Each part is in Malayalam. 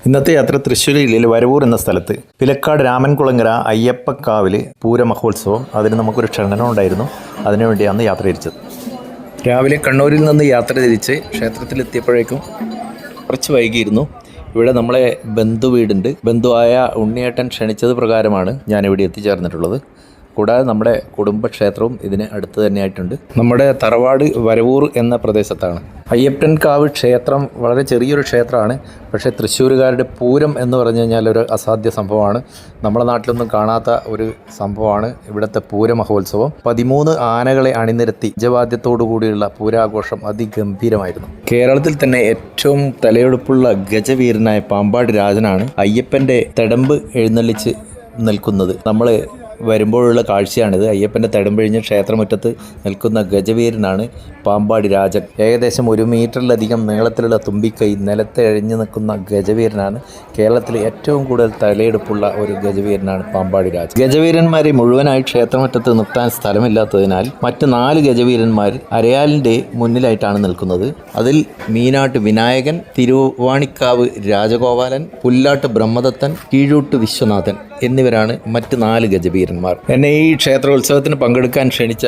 ഇന്നത്തെ യാത്ര തൃശ്ശൂർ ജില്ലയിൽ വരവൂർ എന്ന സ്ഥലത്ത് പിലക്കാട് രാമൻകുളങ്ങര അയ്യപ്പക്കാവിൽ പൂരമഹോത്സവം. അതിന് നമുക്കൊരു ക്ഷണം ഉണ്ടായിരുന്നു. അതിനുവേണ്ടിയാണ് യാത്ര തിരിച്ചത്. രാവിലെ കണ്ണൂരിൽ നിന്ന് യാത്ര തിരിച്ച് ക്ഷേത്രത്തിലെത്തിയപ്പോഴേക്കും കുറച്ച് വൈകിയിരുന്നു. ഇവിടെ നമ്മളെ ബന്ധുവീടുണ്ട്. ബന്ധുവായ ഉണ്ണിയേട്ടൻ ക്ഷണിച്ചത് പ്രകാരമാണ് ഞാനിവിടെ എത്തിച്ചേർന്നിട്ടുള്ളത്. കൂടാതെ നമ്മുടെ കുടുംബക്ഷേത്രവും ഇതിന് അടുത്ത് തന്നെയായിട്ടുണ്ട്. നമ്മുടെ തറവാട് വരവൂർ എന്ന പ്രദേശത്താണ്. അയ്യപ്പൻകാവ് ക്ഷേത്രം വളരെ ചെറിയൊരു ക്ഷേത്രമാണ്. പക്ഷേ തൃശ്ശൂരുകാരുടെ പൂരം എന്ന് പറഞ്ഞു കഴിഞ്ഞാൽ ഒരു അസാധ്യ സംഭവമാണ്. നമ്മുടെ നാട്ടിലൊന്നും കാണാത്ത ഒരു സംഭവമാണ് ഇവിടുത്തെ പൂരമഹോത്സവം. 13 ആനകളെ അണിനിരത്തി ജവാദ്യത്തോടു കൂടിയുള്ള പൂരാഘോഷം അതിഗംഭീരമായിരുന്നു. കേരളത്തിൽ തന്നെ ഏറ്റവും തലയെടുപ്പുള്ള ഗജവീരനായ പാമ്പാടി രാജനാണ് അയ്യപ്പൻ്റെ തടമ്പ് എഴുന്നള്ളിച്ച് നിൽക്കുന്നത്. നമ്മൾ വരുമ്പോഴുള്ള കാഴ്ചയാണിത്. അയ്യപ്പൻ്റെ തടമ്പഴിഞ്ഞ് ക്ഷേത്രമുറ്റത്ത് നിൽക്കുന്ന ഗജവീരനാണ് പാമ്പാടി രാജൻ. ഏകദേശം 1 മീറ്ററിലധികം നീളത്തിലുള്ള തുമ്പിക്കൈ നിലത്ത് എഴിഞ്ഞു നിൽക്കുന്ന ഗജവീരനാണ്. കേരളത്തിലെ ഏറ്റവും കൂടുതൽ തലയെടുപ്പുള്ള ഒരു ഗജവീരനാണ് പാമ്പാടി രാജൻ. ഗജവീരന്മാരെ മുഴുവനായി ക്ഷേത്രമുറ്റത്ത് നിർത്താൻ സ്ഥലമില്ലാത്തതിനാൽ മറ്റ് 4 ഗജവീരന്മാർ അരയാലിൻ്റെ മുന്നിലായിട്ടാണ് നിൽക്കുന്നത്. അതിൽ മീനാട്ട് വിനായകൻ, തിരുവാണിക്കാവ് രാജഗോപാലൻ, പുല്ലാട്ട് ബ്രഹ്മദത്തൻ, കീഴൂട്ട് വിശ്വനാഥൻ എന്നിവരാണ് മറ്റ് 4 ഗജവീരന്മാർ. എന്നെ ഈ ക്ഷേത്രോത്സവത്തിന് പങ്കെടുക്കാൻ ക്ഷണിച്ച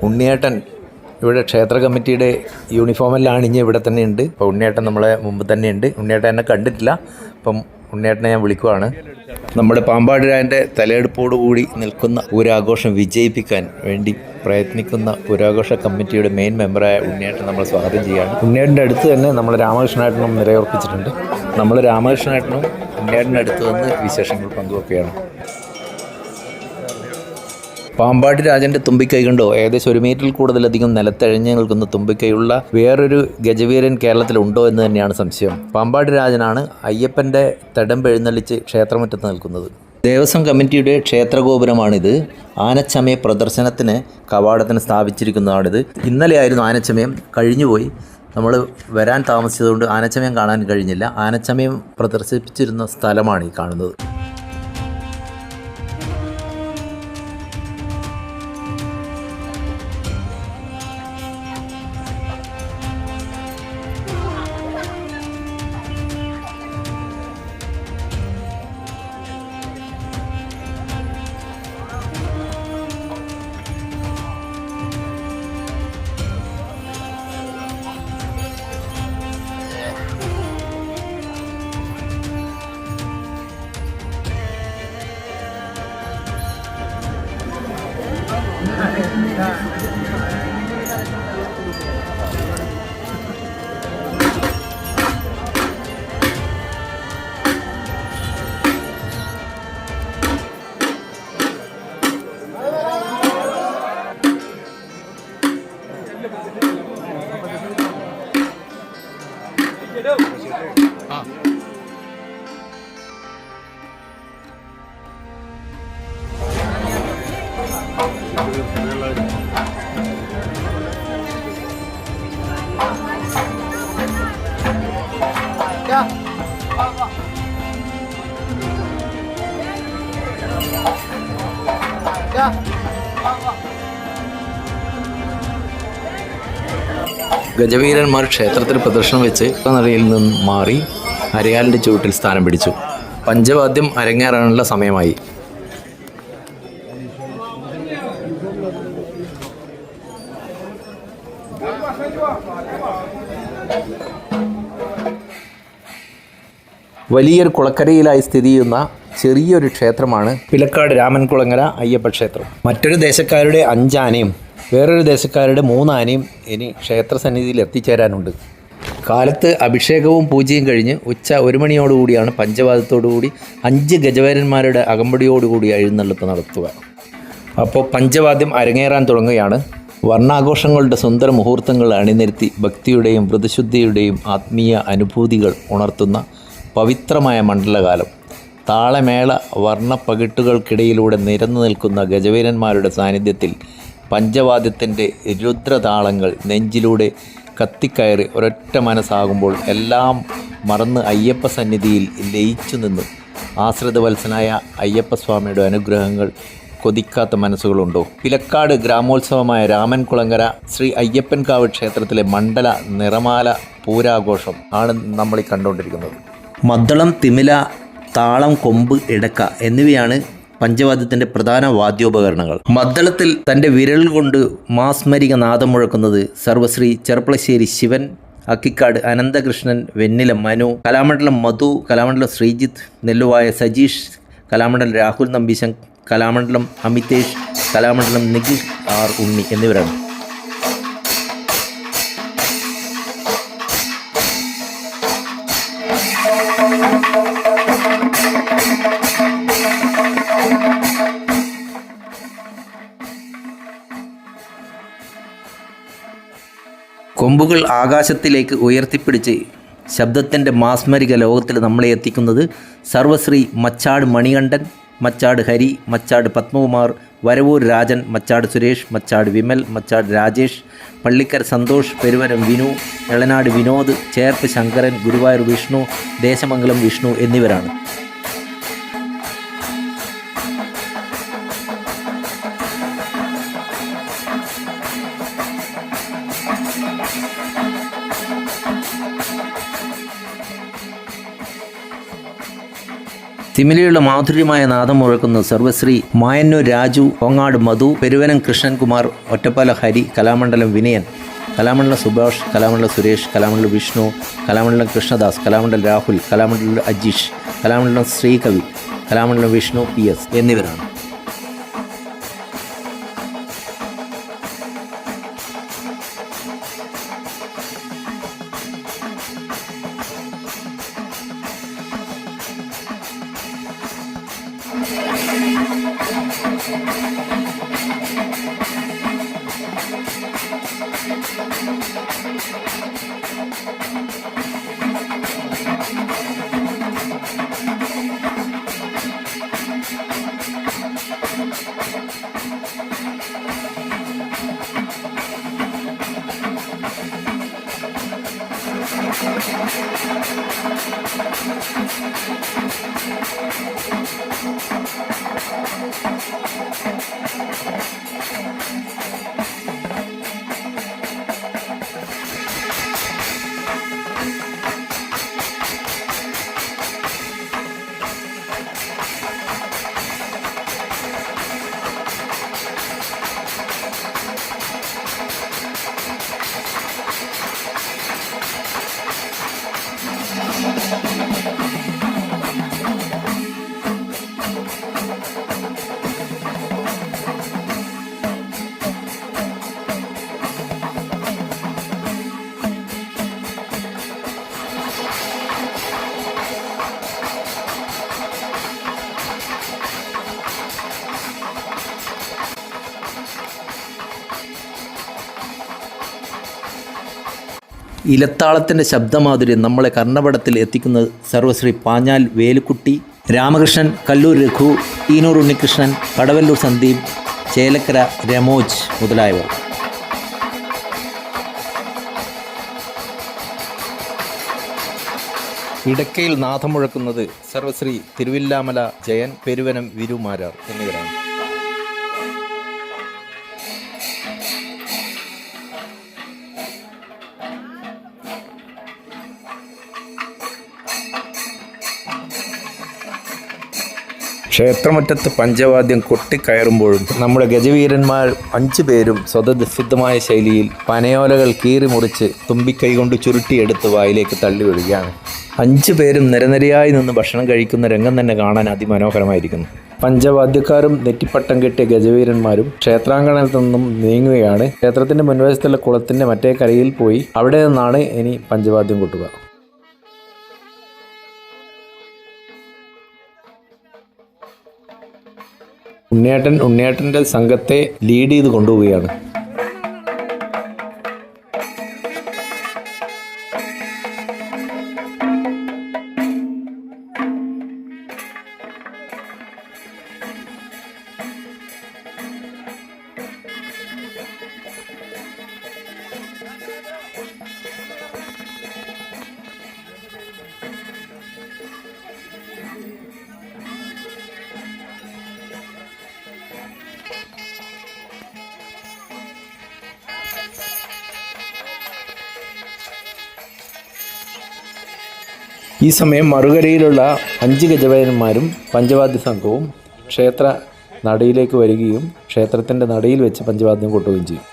ഉണ്ണിയേട്ടൻ ഇവിടെ ക്ഷേത്ര കമ്മിറ്റിയുടെ യൂണിഫോമെല്ലാം അണിഞ്ഞ് ഇവിടെ തന്നെ ഉണ്ട്. അപ്പോൾ ഉണ്ണിയേട്ടൻ നമ്മളെ മുമ്പ് തന്നെ ഉണ്ട്. ഉണ്ണിയേട്ടൻ എന്നെ കണ്ടിട്ടില്ല. അപ്പം ഉണ്ണിയേട്ടനെ ഞാൻ വിളിക്കുവാണ്. നമ്മുടെ പാമ്പാടി രാജൻ്റെ തലയെടുപ്പോടുകൂടി നിൽക്കുന്ന പൂരാഘോഷം വിജയിപ്പിക്കാൻ വേണ്ടി പ്രയത്നിക്കുന്ന പൂരാഘോഷ കമ്മിറ്റിയുടെ മെയിൻ മെമ്പറായ ഉണ്ണിയേട്ടൻ നമ്മൾ സ്വാഗതം ചെയ്യുകയാണ്. ഉണ്ണിയേട്ടൻ്റെ അടുത്ത് തന്നെ നമ്മൾ രാമകൃഷ്ണേട്ടനും നിലയുറപ്പിച്ചിട്ടുണ്ട്. നമ്മൾ രാമകൃഷ്ണേട്ടനും ഉണ്ണിയേട്ടൻ്റെ അടുത്ത് വന്ന് വിശേഷങ്ങൾ പങ്കുവെക്കുകയാണ്. പാമ്പാടി രാജൻ്റെ തുമ്പിക്കൈ കണ്ടോ? ഏകദേശം 1 മീറ്ററിൽ കൂടുതലധികം നിലത്തഴിഞ്ഞ് നിൽക്കുന്ന തുമ്പിക്കൈയുള്ള വേറൊരു ഗജവീരൻ കേരളത്തിലുണ്ടോ എന്ന് തന്നെയാണ് സംശയം. പാമ്പാടി രാജനാണ് അയ്യപ്പൻ്റെ തടമ്പെഴുന്നള്ളിച്ച് ക്ഷേത്രമുറ്റത്ത് നിൽക്കുന്നത്. ദേവസ്വം കമ്മിറ്റിയുടെ ക്ഷേത്രഗോപുരമാണിത്. ആനച്ചമയ പ്രദർശനത്തിന് കവാടത്തിന് സ്ഥാപിച്ചിരിക്കുന്നതാണിത്. ഇന്നലെയായിരുന്നു ആനച്ചമയം, കഴിഞ്ഞുപോയി. നമ്മൾ വരാൻ താമസിച്ചതുകൊണ്ട് ആനച്ചമയം കാണാൻ കഴിഞ്ഞില്ല. ആനച്ചമയം പ്രദർശിപ്പിച്ചിരുന്ന സ്ഥലമാണ് ഈ കാണുന്നത്. ഗജവീരന്മാർ ക്ഷേത്രത്തിൽ പ്രദർശനം വെച്ച് നിലയിൽ നിന്നും മാറി അരയാലിൻ്റെ ചുവട്ടിൽ സ്ഥാനം പിടിച്ചു. പഞ്ചവാദ്യം അരങ്ങേറാനുള്ള സമയമായി. വലിയൊരു കുളക്കരയിലായി സ്ഥിതി ചെയ്യുന്ന ചെറിയൊരു ക്ഷേത്രമാണ് പിലക്കാട് രാമൻകുളങ്ങര അയ്യപ്പ ക്ഷേത്രം. മറ്റൊരു ദേശക്കാരുടെ 5 ആനയും വേറൊരു ദേശക്കാരുടെ 3 ആനയും ഇനി ക്ഷേത്രസന്നിധിയിൽ എത്തിച്ചേരാനുണ്ട്. കാലത്ത് അഭിഷേകവും പൂജയും കഴിഞ്ഞ് ഉച്ച 1 മണിയോടുകൂടിയാണ് പഞ്ചവാദ്യത്തോടുകൂടി 5 ഗജവീരന്മാരുടെ അകമ്പടിയോടുകൂടി എഴുന്നള്ളിപ്പ് നടത്തുക. അപ്പോൾ പഞ്ചവാദ്യം അരങ്ങേറാൻ തുടങ്ങുകയാണ്. വർണ്ണാഘോഷങ്ങളുടെ സുന്ദര മുഹൂർത്തങ്ങൾ അണിനിരത്തി ഭക്തിയുടെയും വ്രതശുദ്ധിയുടെയും ആത്മീയ അനുഭൂതികൾ ഉണർത്തുന്ന പവിത്രമായ മണ്ഡലകാലം. താളമേള വർണ്ണപ്പകിട്ടുകൾക്കിടയിലൂടെ നിരന്നു നിൽക്കുന്ന ഗജവീരന്മാരുടെ സാന്നിധ്യത്തിൽ പഞ്ചവാദ്യത്തിൻ്റെ രുദ്രതാളങ്ങൾ നെഞ്ചിലൂടെ കത്തിക്കയറി ഒരൊറ്റ മനസ്സാകുമ്പോൾ എല്ലാം മറന്ന് അയ്യപ്പ സന്നിധിയിൽ ലയിച്ചു നിന്നു ആശ്രിതവത്സനായ അയ്യപ്പസ്വാമിയുടെ അനുഗ്രഹങ്ങൾ കൊതിക്കാത്ത മനസ്സുകളുണ്ടോ? പിലക്കാട് ഗ്രാമോത്സവമായ രാമൻകുളങ്ങര ശ്രീ അയ്യപ്പൻകാവ് ക്ഷേത്രത്തിലെ മണ്ഡല നിറമാല പൂരാഘോഷം ആണ് നമ്മൾ ഈ കണ്ടുകൊണ്ടിരിക്കുന്നത്. മദ്ദളം, തിമില, താളം, കൊമ്പ്, ഇടക്ക എന്നിവയാണ് പഞ്ചവാദ്യത്തിൻ്റെ പ്രധാന വാദ്യോപകരണങ്ങൾ. മദ്ദളത്തിൽ തൻ്റെ വിരൽ കൊണ്ട് മാസ്മരിക നാദം മുഴക്കുന്നത് സർവശ്രീ ചെർപ്പളശ്ശേരി ശിവൻ, അക്കിക്കാട് അനന്തകൃഷ്ണൻ, വെണ്ണില മനു, കലാമണ്ഡലം മധു, കലാമണ്ഡലം ശ്രീജിത്ത്, നെല്ലുവായ സജീഷ്, കലാമണ്ഡലം രാഹുൽ നമ്പീശൻ, കലാമണ്ഡലം അമിതേഷ്, കലാമണ്ഡലം നിഖിൽ ആർ ഉണ്ണി എന്നിവരാണ്. കൊമ്പുകൾ ആകാശത്തിലേക്ക് ഉയർത്തിപ്പിടിച്ച് ശബ്ദത്തിൻ്റെ മാസ്മരിക ലോകത്തിൽ നമ്മളെ എത്തിക്കുന്നത് സർവശ്രീ മച്ചാട് മണികണ്ഠൻ, മച്ചാട് ഹരി, മച്ചാട് പത്മകുമാർ, വരവൂർ രാജൻ, മച്ചാട് സുരേഷ്, മച്ചാട് വിമൽ, മച്ചാട് രാജേഷ്, പള്ളിക്കര സന്തോഷ്, പെരുവനം വിനു, എളനാട് വിനോദ്, ചേർപ്പ് ശങ്കരൻ, ഗുരുവായൂർ വിഷ്ണു, ദേശമംഗലം വിഷ്ണു എന്നിവരാണ്. തിമിലയുള്ള മാധുര്യമായ നാദം മുഴക്കുന്ന സർവശ്രീ മായന്നൂർ രാജു, കോങ്ങാട് മധു, പെരുവനം കൃഷ്ണൻകുമാർ, ഒറ്റപ്പാല ഹരി, കലാമണ്ഡലം വിനയൻ, കലാമണ്ഡലം സുഭാഷ്, കലാമണ്ഡലം സുരേഷ്, കലാമണ്ഡലം വിഷ്ണു, കലാമണ്ഡലം കൃഷ്ണദാസ്, കലാമണ്ഡലം രാഹുൽ, കലാമണ്ഡലം അജീഷ്, കലാമണ്ഡലം ശ്രീകവി, കലാമണ്ഡലം വിഷ്ണു PS എന്നിവരാണ്. ഇലത്താളത്തിൻ്റെ ശബ്ദമാധുര്യം നമ്മളെ കർണപടത്തിൽ എത്തിക്കുന്നത് സർവശ്രീ പാഞ്ഞാൽ വേലുക്കുട്ടി, രാമകൃഷ്ണൻ, കല്ലൂർ രഘു, ഈനൂർ ഉണ്ണികൃഷ്ണൻ, കടവല്ലൂർ സന്ദീപ്, ചേലക്കര രമോജ് മുതലായവർ. ഇടക്കയിൽ നാദം മുഴക്കുന്നത് സർവശ്രീ തിരുവില്ലാമല ജയൻ, പെരുവനം വിരുമാരാർ എന്നിവരാണ്. ക്ഷേത്രമുറ്റത്ത് പഞ്ചവാദ്യം കൊട്ടിക്കയറുമ്പോഴും നമ്മുടെ ഗജവീരന്മാർ 5 പേരും സ്വതസിദ്ധമായ ശൈലിയിൽ പനയോലകൾ കീറി മുറിച്ച് തുമ്പിക്കൈ കൊണ്ട് ചുരുട്ടിയെടുത്ത് വായിലേക്ക് തള്ളി വിടുകയാണ്. 5 പേരും നിരനിരയായി നിന്ന് ഭക്ഷണം കഴിക്കുന്ന രംഗം തന്നെ കാണാൻ അതിമനോഹരമായിരിക്കുന്നു. പഞ്ചവാദ്യക്കാരും നെറ്റിപ്പട്ടം കെട്ടിയ ഗജവീരന്മാരും ക്ഷേത്രാങ്കണത്തിൽ നിന്നും നീങ്ങുകയാണ്. ക്ഷേത്രത്തിൻ്റെ മുൻവശത്തുള്ള കുളത്തിൻ്റെ മറ്റേ കരയിൽ പോയി അവിടെ നിന്നാണ് ഇനി പഞ്ചവാദ്യം കൊട്ടുക. ഉണ്ണിയേട്ടൻ്റെ സംഘത്തെ ലീഡ് ചെയ്ത് കൊണ്ടുപോവുകയാണ്. ഈ സമയം മറുകരയിലുള്ള 5 ഗജവീരന്മാരും പഞ്ചവാദ്യ സംഘവും ക്ഷേത്ര നടയിലേക്ക് വരികയും ക്ഷേത്രത്തിൻ്റെ നടയിൽ വെച്ച് പഞ്ചവാദ്യം കൊട്ടുകയും ചെയ്യും.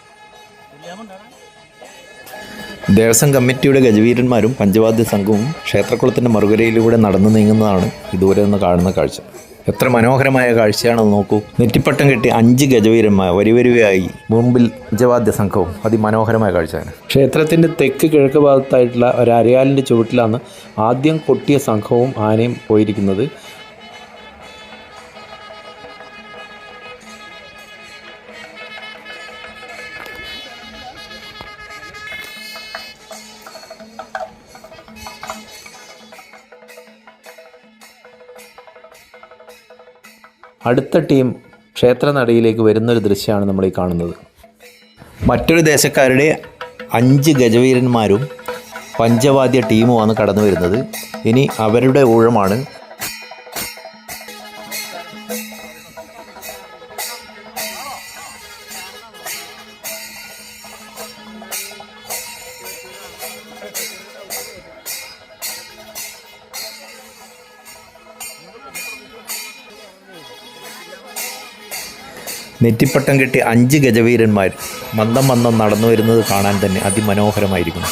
ദേവസ്വം കമ്മിറ്റിയുടെ ഗജവീരന്മാരും പഞ്ചവാദ്യ സംഘവും ക്ഷേത്രക്കുളത്തിൻ്റെ മറുകരയിലൂടെ നടന്നു നീങ്ങുന്നതാണ് ഇതുവരെ നിന്ന് കാണുന്ന കാഴ്ച. എത്ര മനോഹരമായ കാഴ്ചയാണെന്ന് നോക്കൂ. നെറ്റിപ്പട്ടം കെട്ടി 5 ഗജവീരന്മാർ വരിവരിയായി മുമ്പിൽ പഞ്ചവാദ്യ സംഘവും അതിമനോഹരമായ കാഴ്ചയാണ്. ക്ഷേത്രത്തിൻ്റെ തെക്ക് കിഴക്ക് ഭാഗത്തായിട്ടുള്ള ഒരു അരയാലിൻ്റെ ചുവട്ടിലാണ് ആദ്യം കൊട്ടിയ സംഘവും ആനയും പോയിരിക്കുന്നത്. അടുത്ത ടീം ക്ഷേത്രനടയിലേക്ക് വരുന്നൊരു ദൃശ്യമാണ് നമ്മൾ ഈ കാണുന്നത്. മറ്റൊരു ദേശക്കാരുടെ 5 ഗജവീരന്മാരും പഞ്ചവാദ്യ ടീമുമാണ് കടന്നു വരുന്നത്. ഇനി അവരുടെ ഊഴമാണ്. നെറ്റിപ്പട്ടം കെട്ടി 5 ഗജവീരന്മാർ മന്ദം മന്ദം നടന്നു വരുന്നത് കാണാൻ തന്നെ അതിമനോഹരമായിരിക്കുന്നു.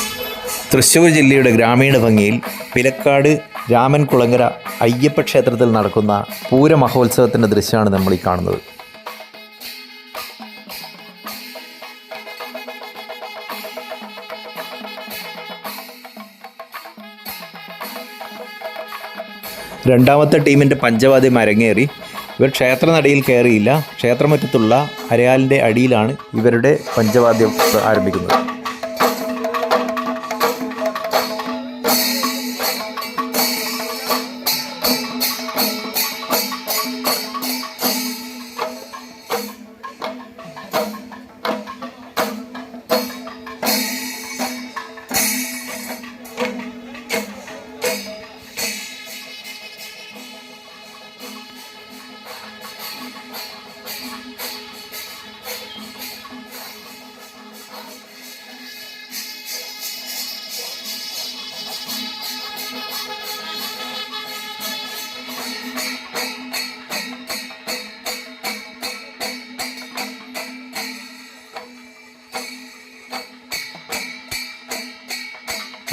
തൃശ്ശൂർ ജില്ലയുടെ ഗ്രാമീണ ഭംഗിയിൽ പിലക്കാട് രാമൻകുളങ്ങര അയ്യപ്പ ക്ഷേത്രത്തിൽ നടക്കുന്ന പൂരമഹോത്സവത്തിൻ്റെ ദൃശ്യമാണ് നമ്മൾ ഈ കാണുന്നത്. രണ്ടാമത്തെ ടീമിൻ്റെ പഞ്ചവാദ്യം അരങ്ങേറി. ഇവർ ക്ഷേത്രനടയിൽ കയറിയില്ല. ക്ഷേത്രമുറ്റത്തുള്ള അരയാലിൻ്റെ അടിയിലാണ് ഇവരുടെ പഞ്ചവാദ്യം ആരംഭിക്കുന്നത്.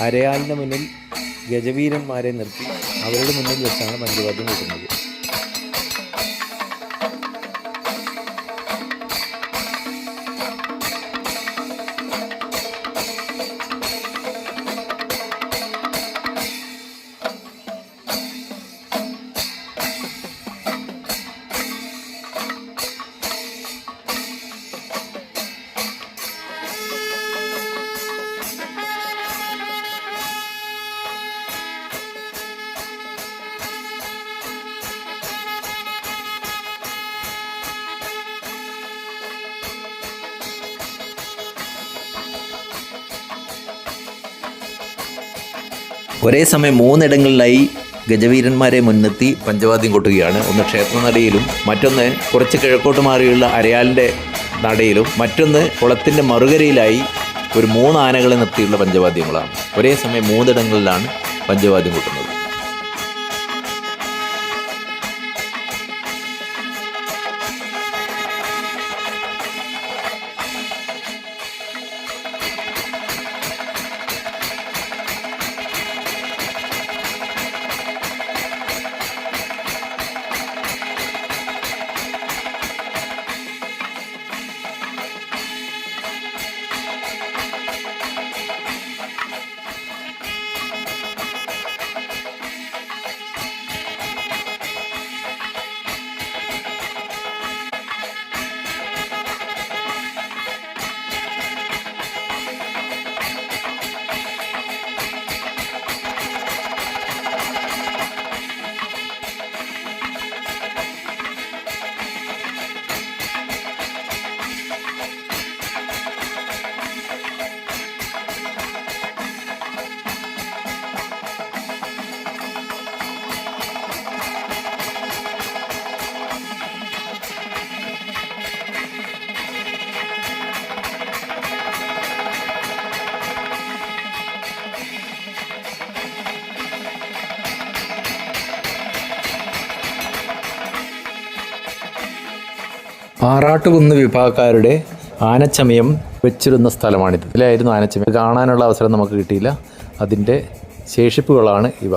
അരയാലിൻ്റെ മുന്നിൽ ഗജവീരന്മാരെ നിർത്തി അവരുടെ മുന്നിൽ വെച്ചാണ് പഞ്ചവാദ്യം കൂട്ടുന്നത്. ഒരേ സമയം 3 ഇടങ്ങളിലായി ഗജവീരന്മാരെ മുൻനിർത്തി പഞ്ചവാദ്യം കൊട്ടുകയാണ്. ഒന്ന് ക്ഷേത്രനടയിലും, മറ്റൊന്ന് കുറച്ച് കിഴക്കോട്ട് മാറിയുള്ള അരയാലിൻ്റെ നടയിലും, മറ്റൊന്ന് കുളത്തിൻ്റെ മറുകരയിലായി ഒരു 3 ആനകളെ നിർത്തിയുള്ള പഞ്ചവാദ്യങ്ങളാണ്. ഒരേ സമയം 3 ഇടങ്ങളിലാണ് പഞ്ചവാദ്യം കൊട്ടുന്നത്. ആറാട്ടുകുന്ന് വിഭാഗക്കാരുടെ ആനച്ചമയം വെച്ചിരുന്ന സ്ഥലമാണിത്. ഇതിലായിരുന്നു ആനച്ചമയം. കാണാനുള്ള അവസരം നമുക്ക് കിട്ടിയില്ല. അതിൻ്റെ ശേഷിപ്പുകളാണ് ഇവ.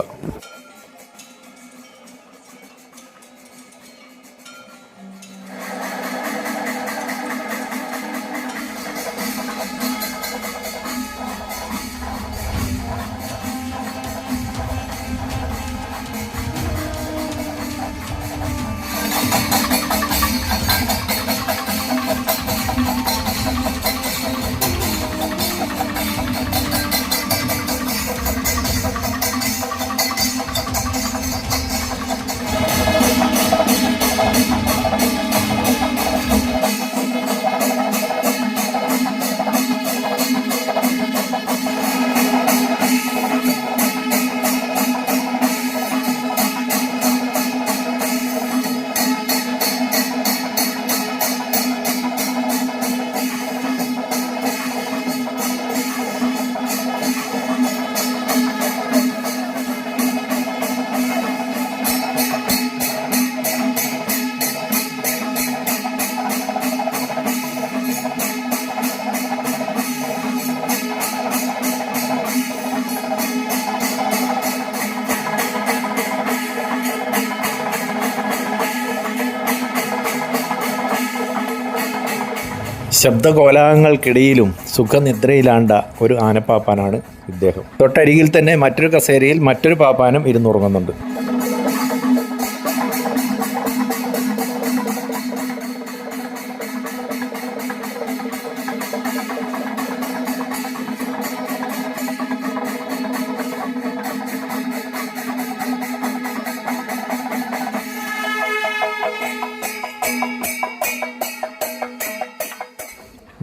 ശബ്ദകോലാഹലങ്ങൾക്കിടയിലും സുഖനിദ്രയിലാണ്ട ഒരു ആനപ്പാപ്പാനാണ് ഇദ്ദേഹം. തൊട്ടരികിൽ തന്നെ മറ്റൊരു കസേരയിൽ മറ്റൊരു പാപ്പാനും ഇരുന്നുറങ്ങുന്നുണ്ട്.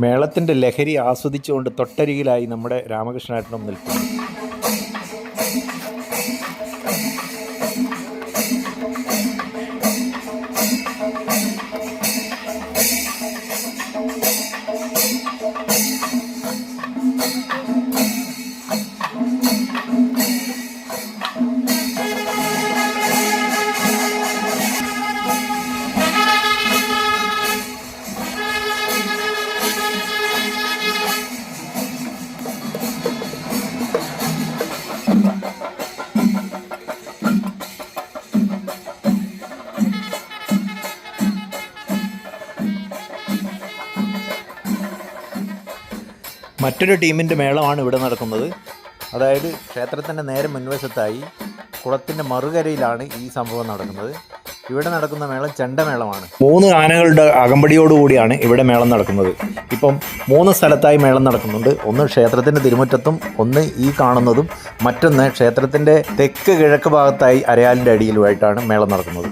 മേളത്തിൻ്റെ ലഹരി ആസ്വദിച്ചുകൊണ്ട് തൊട്ടരികിലായി നമ്മുടെ രാമകൃഷ്ണേട്ടനും നിൽക്കുന്നു. മറ്റൊരു ടീമിൻ്റെ മേളമാണ് ഇവിടെ നടക്കുന്നത്. അതായത് ക്ഷേത്രത്തിൻ്റെ നേരെ മുൻവശത്തായി കുളത്തിൻ്റെ മറുകരയിലാണ് ഈ സംഭവം നടക്കുന്നത്. ഇവിടെ നടക്കുന്ന മേളം ചെണ്ടമേളമാണ്. 3 ആനകളുടെ അകമ്പടിയോടുകൂടിയാണ് ഇവിടെ മേളം നടക്കുന്നത്. ഇപ്പം 3 സ്ഥലത്തായി മേളം നടക്കുന്നുണ്ട്. ഒന്ന് ക്ഷേത്രത്തിൻ്റെ തിരുമുറ്റത്തും, ഒന്ന് ഈ കാണുന്നതും, മറ്റൊന്ന് ക്ഷേത്രത്തിൻ്റെ തെക്ക് കിഴക്ക് ഭാഗത്തായി അരയാലിൻ്റെ അടിയിലുമായിട്ടാണ് മേളം നടക്കുന്നത്.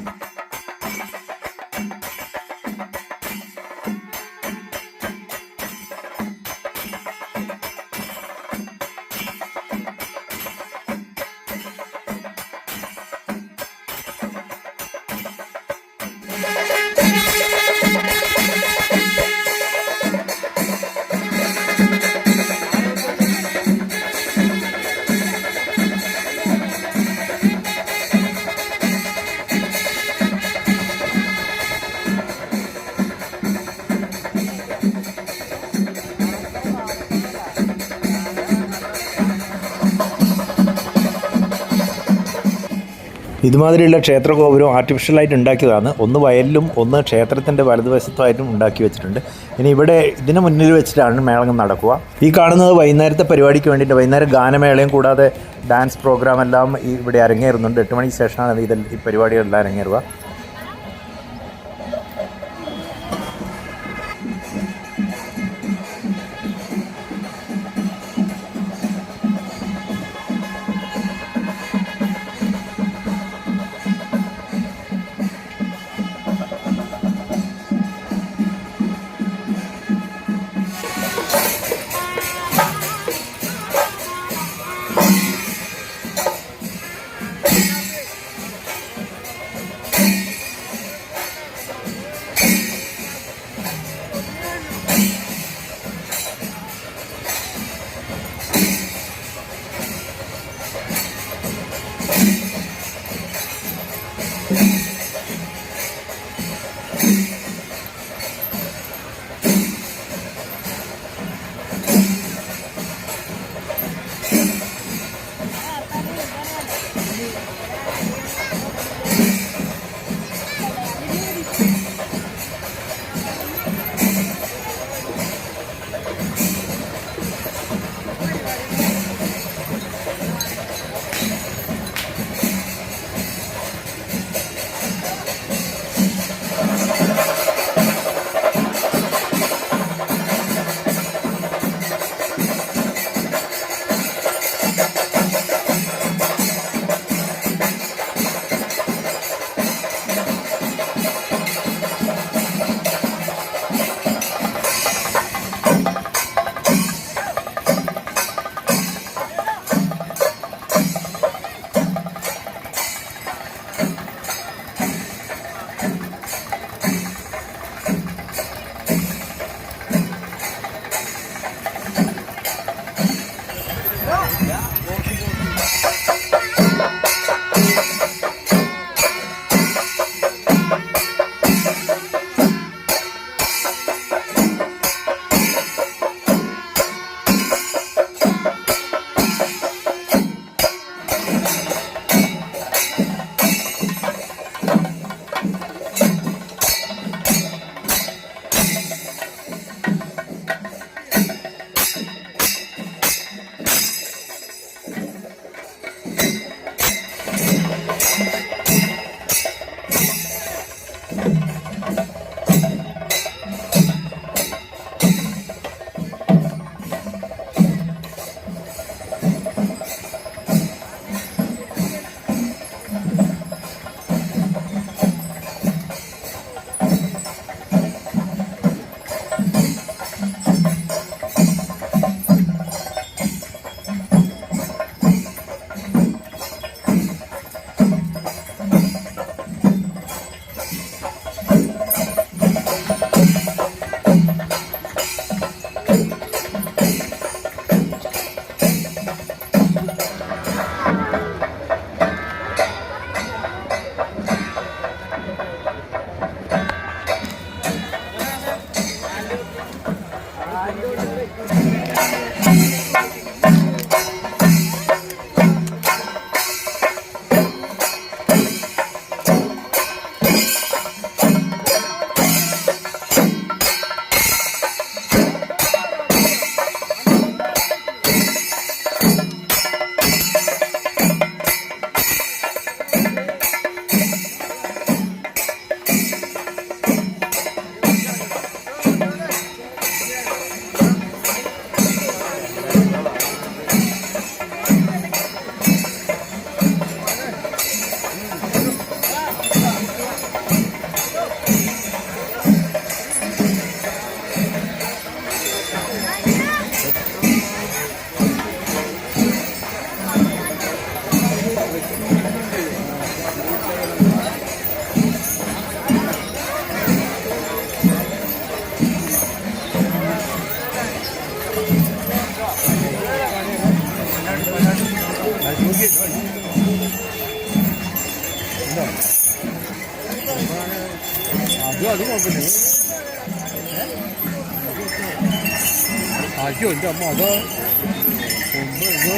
ഇതുമാതിരിയുള്ള ക്ഷേത്രഗോപുരം ആർട്ടിഫിഷ്യലായിട്ട് ഉണ്ടാക്കിയതാണ്. ഒന്ന് വയലിലും ഒന്ന് ക്ഷേത്രത്തിൻ്റെ വലതുവശത്തായിട്ടും ഉണ്ടാക്കി വെച്ചിട്ടുണ്ട്. ഇനി ഇവിടെ ഇതിന് മുന്നിൽ വെച്ചിട്ടാണ് മേളം നടക്കുക. ഈ കാണുന്നത് വൈകുന്നേരത്തെ പരിപാടിക്ക് വേണ്ടിയിട്ട് വൈകുന്നേരം ഗാനമേളയും കൂടാതെ ഡാൻസ് പ്രോഗ്രാം എല്ലാം ഇവിടെ അരങ്ങേറുന്നുണ്ട്. 8 മണിക്ക് ശേഷമാണ് ഈ പരിപാടികളെല്ലാം അരങ്ങേറുക. അത് കുഴപ്പമില്ല. ആക്കിയോ എൻ്റെ അമ്മ അതോ എന്തിനാ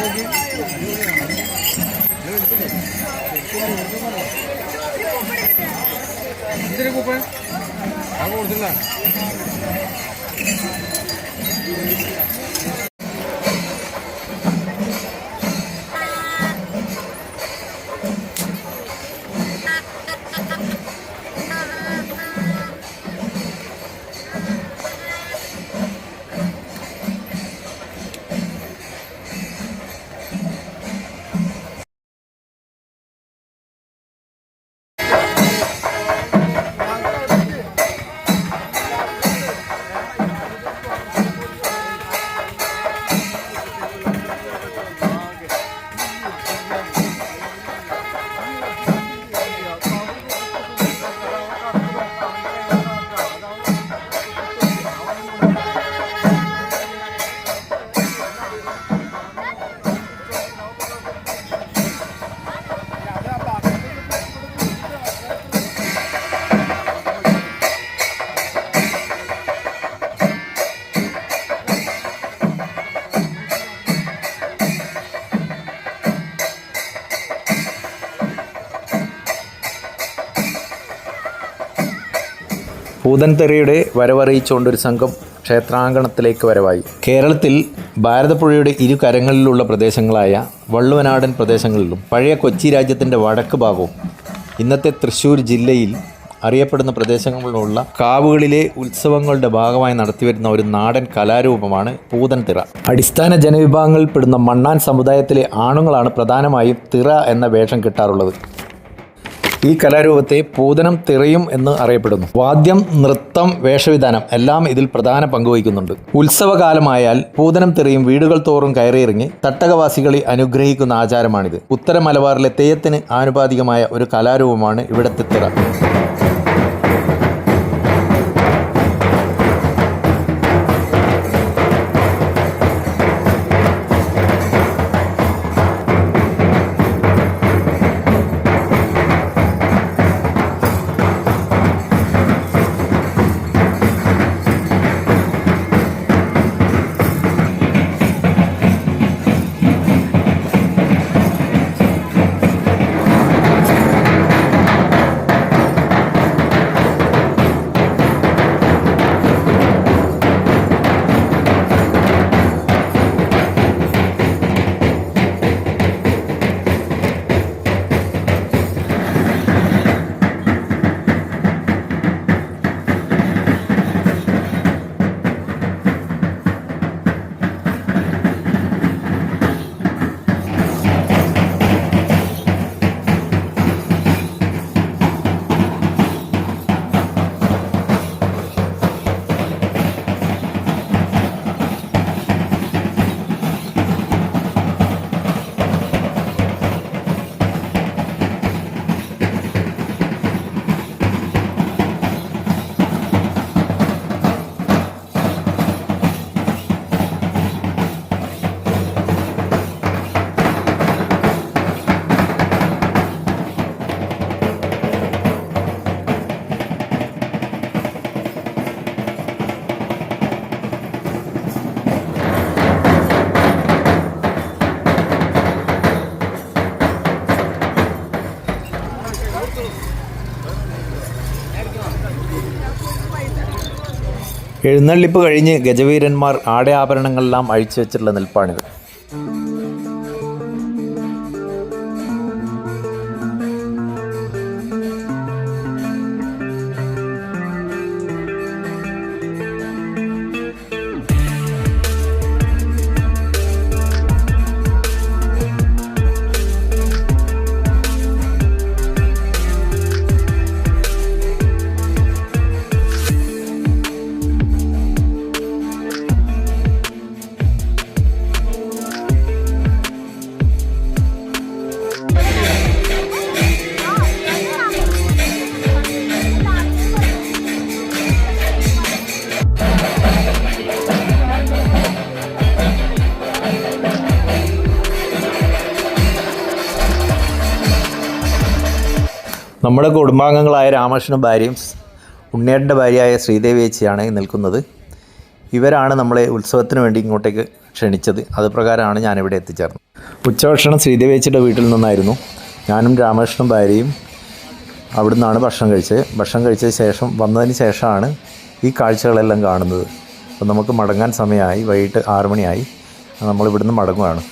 കൂപ്പൺ അത് കൊടുത്തില്ല. പൂതൻതെറിയുടെ വരവറിയിച്ചുകൊണ്ടൊരു സംഘം ക്ഷേത്രാങ്കണത്തിലേക്ക് വരവായി. കേരളത്തിൽ ഭാരതപ്പുഴയുടെ ഇരു കരങ്ങളിലുള്ള പ്രദേശങ്ങളായ വള്ളുവനാടൻ പ്രദേശങ്ങളിലും പഴയ കൊച്ചി രാജ്യത്തിൻ്റെ വടക്ക് ഭാഗവും ഇന്നത്തെ തൃശ്ശൂർ ജില്ലയിൽ അറിയപ്പെടുന്ന പ്രദേശങ്ങളിലുള്ള കാവുകളിലെ ഉത്സവങ്ങളുടെ ഭാഗമായി നടത്തിവരുന്ന ഒരു നാടൻ കലാരൂപമാണ് പൂതൻതിറ. അടിസ്ഥാന ജനവിഭാഗങ്ങളിൽപ്പെടുന്ന മണ്ണാൻ സമുദായത്തിലെ ആണുങ്ങളാണ് പ്രധാനമായും തിറ എന്ന വേഷം കിട്ടാറുള്ളത്. ഈ കലാരൂപത്തെ പൂതനം തിറയും എന്ന് അറിയപ്പെടുന്നു. വാദ്യം, നൃത്തം, വേഷവിധാനം എല്ലാം ഇതിൽ പ്രധാന പങ്കുവഹിക്കുന്നുണ്ട്. ഉത്സവകാലമായാൽ പൂതനം തിറയും വീടുകൾ തോറും കയറിയിറങ്ങി തട്ടകവാസികളെ അനുഗ്രഹിക്കുന്ന ആചാരമാണിത്. ഉത്തര മലബാറിലെ തെയ്യത്തിന് ആനുപാതികമായ ഒരു കലാരൂപമാണ് ഇവിടുത്തെ തിറ. എഴുന്നള്ളിപ്പ് കഴിഞ്ഞ് ഗജവീരന്മാർ ആടയാഭരണങ്ങളെല്ലാം അഴിച്ചു വെച്ചിട്ടുള്ള നിൽപ്പാണിത്. നമ്മുടെ കുടുംബാംഗങ്ങളായ രാമകൃഷ്ണൻ ഭാര്യയും ഉണ്ണിയേട്ടൻ്റെ ഭാര്യയായ ശ്രീദേവി ചേച്ചിയാണ് ഈ നിൽക്കുന്നത്. ഇവരാണ് നമ്മളെ ഉത്സവത്തിന് വേണ്ടി ഇങ്ങോട്ടേക്ക് ക്ഷണിച്ചത്. അത് പ്രകാരമാണ് ഞാനിവിടെ എത്തിച്ചേർന്നത്. ഉച്ചഭക്ഷണം ശ്രീദേവി ചേച്ചിയുടെ വീട്ടിൽ നിന്നായിരുന്നു. ഞാനും രാമകൃഷ്ണൻ ഭാര്യയും അവിടെ നിന്നാണ് ഭക്ഷണം കഴിച്ച ശേഷം വന്നതിന് ശേഷമാണ് ഈ കാഴ്ചകളെല്ലാം കാണുന്നത്. അപ്പോൾ നമുക്ക് മടങ്ങാൻ സമയമായി. വൈകിട്ട് 6 മണിയായി. നമ്മളിവിടുന്ന് മടങ്ങുകയാണ്.